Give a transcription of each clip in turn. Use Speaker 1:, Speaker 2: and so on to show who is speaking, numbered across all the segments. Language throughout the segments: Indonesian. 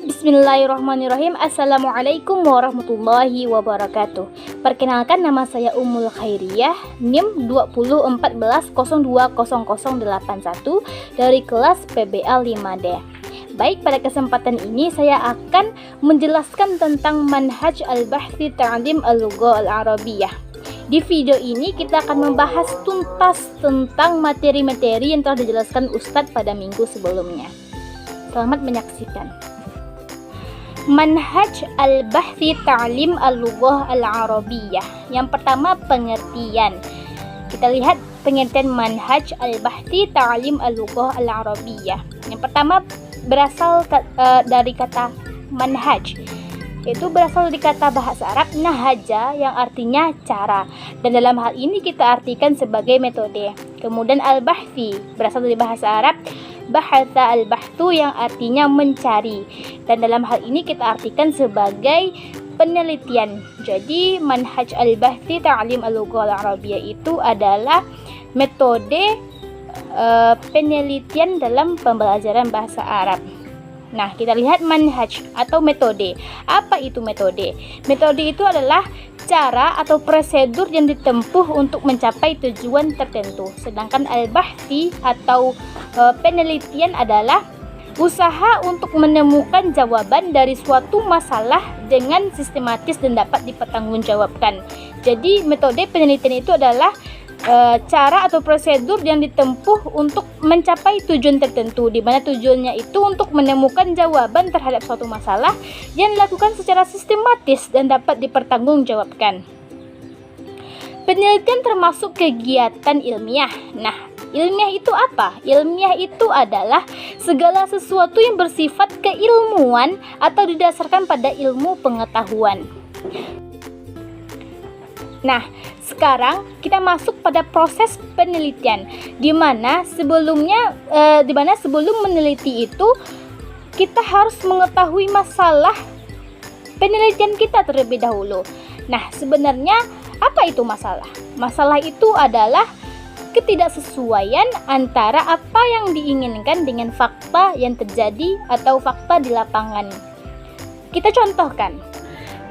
Speaker 1: Bismillahirrahmanirrahim. Assalamualaikum warahmatullahi wabarakatuh. Perkenalkan, nama saya Ummul Khairiyah, NIM 2014020081 dari kelas PBL 5D. Baik, pada kesempatan ini saya akan menjelaskan tentang manhaj al-bahthi ta'lim al-lugha al-arabiyah. Di video ini kita akan membahas tuntas tentang materi-materi yang telah dijelaskan Ustadz pada minggu sebelumnya. Selamat menyaksikan. Manhaj al-bahthi ta'lim al-lughah al-arabiyah. Yang pertama, pengertian. Kita lihat pengertian manhaj al-bahthi ta'lim al-lughah al-arabiyah. Yang pertama berasal dari kata manhaj, yaitu berasal dari kata bahasa Arab nahaja yang artinya cara, dan dalam hal ini kita artikan sebagai metode. Kemudian al-bahthi berasal dari bahasa Arab bahatha al-bahthu yang artinya mencari, dan dalam hal ini kita artikan sebagai penelitian. Jadi manhaj al-bahthi ta'lim al-lughah al-arabiyah itu adalah metode penelitian dalam pembelajaran bahasa Arab. Nah, kita lihat manhaj atau metode. Apa itu metode? Metode itu adalah cara atau prosedur yang ditempuh untuk mencapai tujuan tertentu. Sedangkan al-bahthi atau penelitian adalah usaha untuk menemukan jawaban dari suatu masalah dengan sistematis dan dapat dipertanggungjawabkan. Jadi metode penelitian itu adalah cara atau prosedur yang ditempuh untuk mencapai tujuan tertentu, di mana tujuannya itu untuk menemukan jawaban terhadap suatu masalah yang dilakukan secara sistematis dan dapat dipertanggungjawabkan. Penelitian termasuk kegiatan ilmiah. Nah, ilmiah itu apa? Ilmiah itu adalah segala sesuatu yang bersifat keilmuan atau didasarkan pada ilmu pengetahuan. Nah, sekarang kita masuk pada proses penelitian, di mana sebelum meneliti itu kita harus mengetahui masalah penelitian kita terlebih dahulu. Nah, sebenarnya apa itu masalah? Masalah itu adalah ketidaksesuaian antara apa yang diinginkan dengan fakta yang terjadi atau fakta di lapangan. Kita contohkan.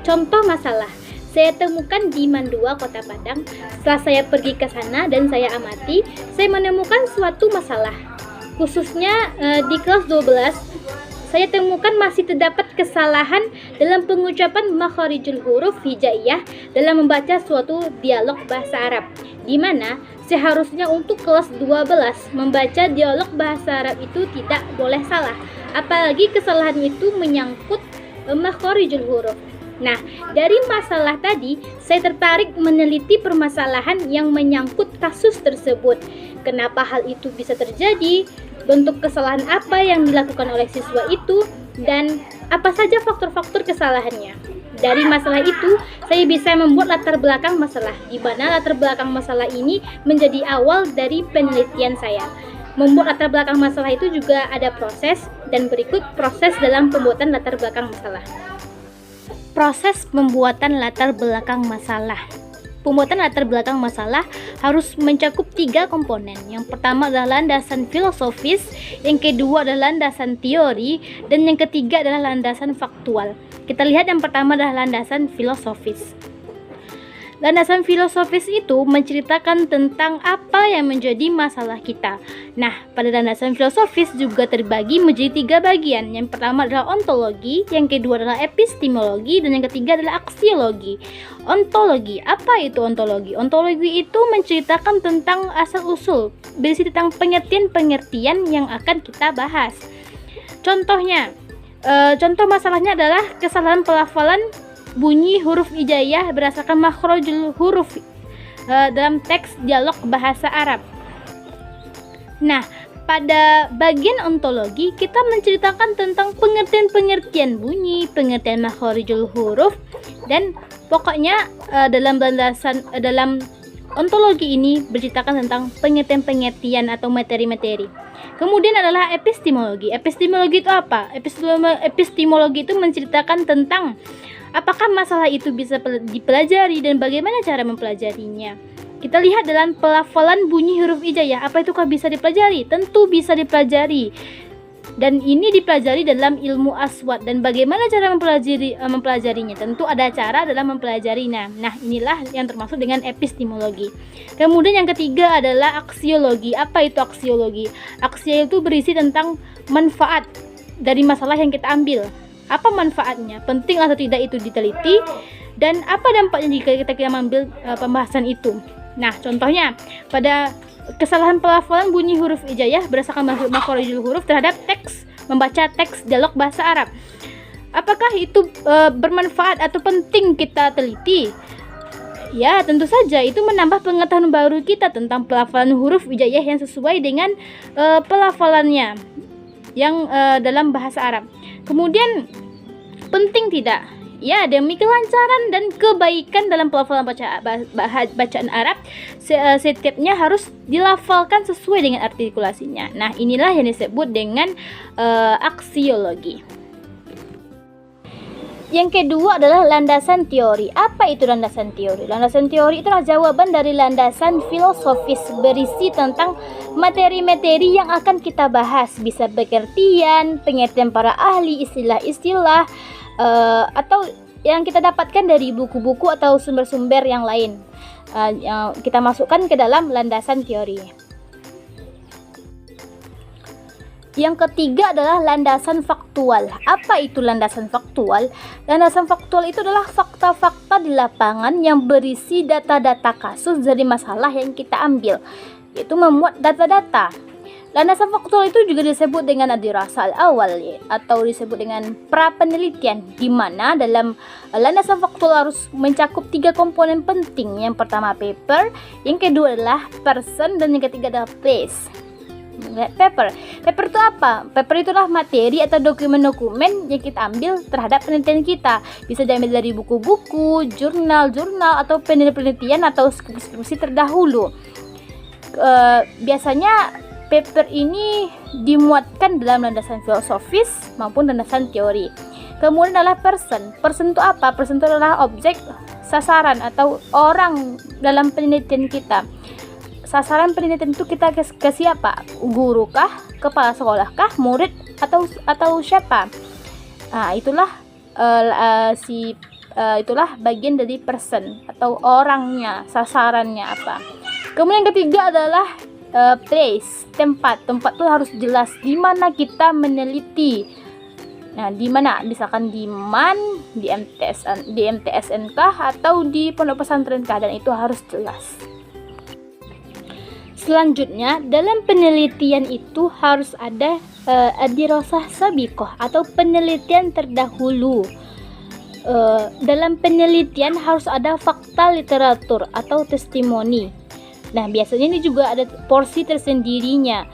Speaker 1: Contoh masalah. Saya temukan di Mandua, Kota Padang. Setelah saya pergi ke sana dan saya amati, saya menemukan suatu masalah. Khususnya di kelas 12, saya temukan masih terdapat kesalahan dalam pengucapan makharijul huruf hijaiyah dalam membaca suatu dialog bahasa Arab, di mana seharusnya untuk kelas 12 membaca dialog bahasa Arab itu tidak boleh salah, apalagi kesalahan itu menyangkut makharijul huruf. Nah, dari masalah tadi, saya tertarik meneliti permasalahan yang menyangkut kasus tersebut. Kenapa hal itu bisa terjadi? Bentuk kesalahan apa yang dilakukan oleh siswa itu? Dan apa saja faktor-faktor kesalahannya? Dari masalah itu, saya bisa membuat latar belakang masalah, di mana latar belakang masalah ini menjadi awal dari penelitian saya. Membuat latar belakang masalah itu juga ada proses, dan berikut proses dalam pembuatan latar belakang masalah. Proses pembuatan latar belakang masalah. Pembuatan latar belakang masalah harus mencakup 3 komponen. Yang pertama adalah landasan filosofis, yang kedua adalah landasan teori, dan yang ketiga adalah landasan faktual. Kita lihat yang pertama adalah landasan filosofis. Landasan filosofis itu menceritakan tentang apa yang menjadi masalah kita. Nah, pada landasan filosofis juga terbagi menjadi 3 bagian. Yang pertama adalah ontologi, yang kedua adalah epistemologi, dan yang ketiga adalah aksiologi. Ontologi, apa itu ontologi? Ontologi itu menceritakan tentang asal-usul, berisi tentang pengertian-pengertian yang akan kita bahas. Contohnya, contoh masalahnya adalah kesalahan pelafalan bunyi huruf hijaiyah berdasarkan makhrajul huruf dalam teks dialog bahasa Arab. Nah, pada bagian ontologi kita menceritakan tentang pengertian-pengertian bunyi, pengertian makhrajul huruf, dan pokoknya dalam ontologi ini berceritakan tentang pengertian-pengertian atau materi-materi. Kemudian adalah epistemologi. Epistemologi itu apa? Epistemologi itu menceritakan tentang apakah masalah itu bisa dipelajari dan bagaimana cara mempelajarinya. Kita lihat dalam pelafalan bunyi huruf hijaiyah. Apakah bisa dipelajari? Tentu bisa dipelajari. Dan ini dipelajari dalam ilmu aswad. Dan bagaimana cara mempelajarinya? Tentu ada cara dalam mempelajarinya. Nah, inilah yang termasuk dengan epistemologi. Kemudian yang ketiga adalah aksiologi. Apa itu aksiologi? Aksiologi itu berisi tentang manfaat dari masalah yang kita ambil. Apa manfaatnya? Penting atau tidak itu diteliti. Dan apa dampaknya jika kita mengambil pembahasan itu? Nah, contohnya pada kesalahan pelafalan bunyi huruf hijaiyah berdasarkan makhorijul huruf terhadap teks, membaca teks dialog bahasa Arab. Apakah itu bermanfaat atau penting kita teliti? Ya, tentu saja itu menambah pengetahuan baru kita tentang pelafalan huruf hijaiyah yang sesuai dengan pelafalannya yang dalam bahasa Arab. Kemudian penting tidak? Ya, demi kelancaran dan kebaikan dalam pelafalan bacaan Arab, setiapnya harus dilafalkan sesuai dengan artikulasinya. Nah, inilah yang disebut dengan aksiologi. Yang kedua adalah landasan teori. Apa itu landasan teori? Landasan teori itulah jawaban dari landasan filosofis berisi tentang materi-materi yang akan kita bahas. Bisa pengertian para ahli, istilah-istilah, atau yang kita dapatkan dari buku-buku atau sumber-sumber yang lain, yang kita masukkan ke dalam landasan teori. Yang ketiga adalah landasan faktual. Apa itu landasan faktual? Landasan faktual itu adalah fakta-fakta di lapangan yang berisi data-data kasus dari masalah yang kita ambil, yaitu memuat data-data. Landasan faktual itu juga disebut dengan dirasah al-awal atau disebut dengan pra-penelitian, di mana dalam landasan faktual harus mencakup 3 komponen penting. Yang pertama paper, yang kedua adalah person, dan yang ketiga adalah place. Paper itu apa? Paper itu adalah materi atau dokumen-dokumen yang kita ambil terhadap penelitian kita. Bisa diambil dari buku-buku, jurnal atau penelitian atau skripsi terdahulu. Biasanya paper ini dimuatkan dalam landasan filosofis maupun landasan teori. Kemudian adalah person. Person itu apa? Person itu adalah objek, sasaran atau orang dalam penelitian kita. Sasaran penelitian itu kita ke siapa? Guru kah? Kepala sekolah kah? Murid atau siapa? Nah, itulah itulah bagian dari person atau orangnya, sasarannya apa. Kemudian yang ketiga adalah place, tempat itu harus jelas di mana kita meneliti. Nah, di mana? Misalkan di MAN, di MTSN kah, atau di pondok pesantren kah, dan itu harus jelas. Selanjutnya, dalam penelitian itu harus ada dirasah sabiqah atau penelitian terdahulu. Dalam penelitian harus ada fakta literatur atau testimoni. Nah, biasanya ini juga ada porsi tersendirinya,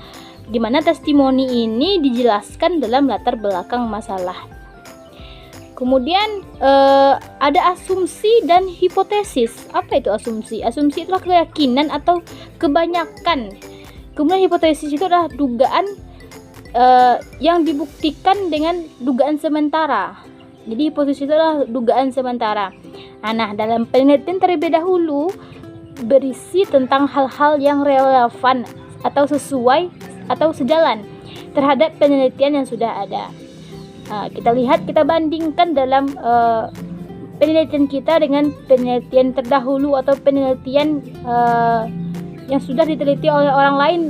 Speaker 1: di mana testimoni ini dijelaskan dalam latar belakang masalah. Kemudian ada asumsi dan hipotesis. Apa itu asumsi? Asumsi itulah keyakinan atau kebanyakan. Kemudian hipotesis itu adalah dugaan yang dibuktikan dengan dugaan sementara. Jadi hipotesis itu adalah dugaan sementara. Nah, dalam penelitian terlebih dahulu berisi tentang hal-hal yang relevan atau sesuai atau sejalan terhadap penelitian yang sudah ada. Kita bandingkan dalam penelitian kita dengan penelitian terdahulu atau penelitian yang sudah diteliti oleh orang lain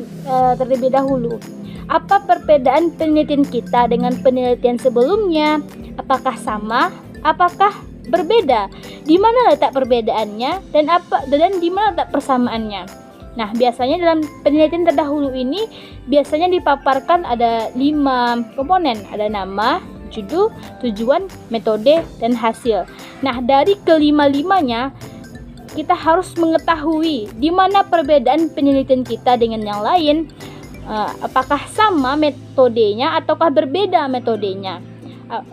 Speaker 1: terlebih dahulu. Apa perbedaan penelitian kita dengan penelitian sebelumnya? Apakah sama? Apakah berbeda? Di mana letak perbedaannya dan di mana letak persamaannya? Nah, biasanya dalam penelitian terdahulu ini biasanya dipaparkan ada 5 komponen. Ada nama, judul, tujuan, metode, dan hasil. Nah, dari kelima-limanya kita harus mengetahui di mana perbedaan penelitian kita dengan yang lain. Apakah sama metodenya ataukah berbeda metodenya?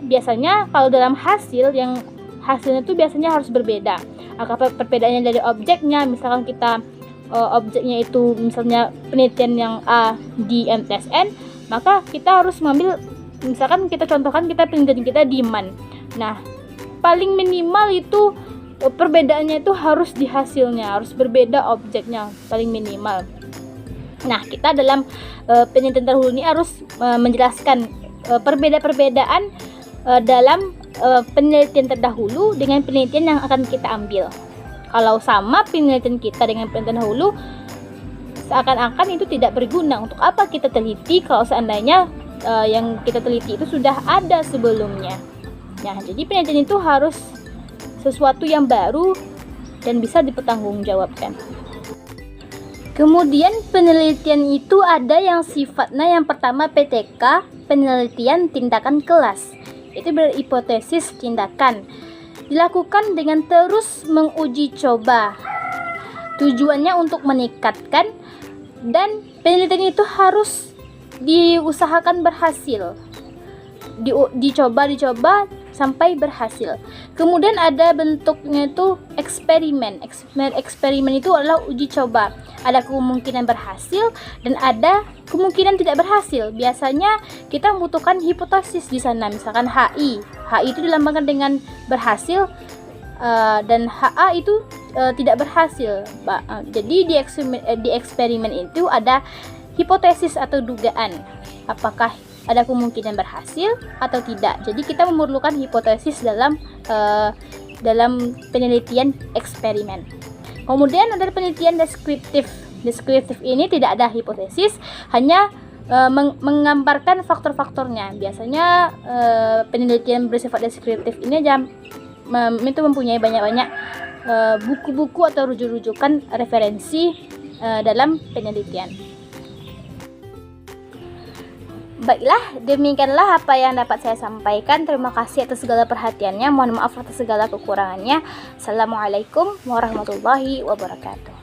Speaker 1: Biasanya kalau dalam hasilnya itu biasanya harus berbeda. Apakah perbedaannya dari objeknya? Misalkan kita objeknya itu misalnya penelitian yang A di MTSN, maka kita harus mengambil, misalkan kita contohkan kita penelitian kita di MAN. Nah, paling minimal itu perbedaannya itu harus di hasilnya, harus berbeda objeknya paling minimal. Nah, kita dalam penelitian terdahulu ini harus menjelaskan perbedaan dalam penelitian terdahulu dengan penelitian yang akan kita ambil. Kalau sama penelitian kita dengan penelitian dahulu, seakan-akan itu tidak berguna. Untuk apa kita teliti kalau seandainya yang kita teliti itu sudah ada sebelumnya. Nah, jadi penelitian itu harus sesuatu yang baru dan bisa dipertanggungjawabkan. Kemudian penelitian itu ada yang sifatnya yang pertama PTK, penelitian tindakan kelas. Itu berhipotesis tindakan. Dilakukan dengan terus menguji coba. Tujuannya untuk meningkatkan, dan penelitian itu harus diusahakan berhasil. Dicoba sampai berhasil. Kemudian ada bentuknya itu eksperimen. Eksperimen itu adalah uji coba. Ada kemungkinan berhasil dan ada kemungkinan tidak berhasil. Biasanya kita membutuhkan hipotesis di sana, misalkan HI. HI itu dilambangkan dengan berhasil, dan HA itu tidak berhasil. Jadi di eksperimen itu ada hipotesis atau dugaan. Apakah ada kemungkinan berhasil atau tidak. Jadi kita memerlukan hipotesis dalam penelitian eksperimen. Kemudian ada penelitian deskriptif. Deskriptif ini tidak ada hipotesis, hanya menggambarkan faktor-faktornya. Biasanya penelitian bersifat deskriptif ini itu mempunyai banyak-banyak buku-buku atau rujuk-rujukan referensi dalam penelitian. Baiklah, demikianlah apa yang dapat saya sampaikan. Terima kasih atas segala perhatiannya. Mohon maaf atas segala kekurangannya. Assalamualaikum warahmatullahi wabarakatuh.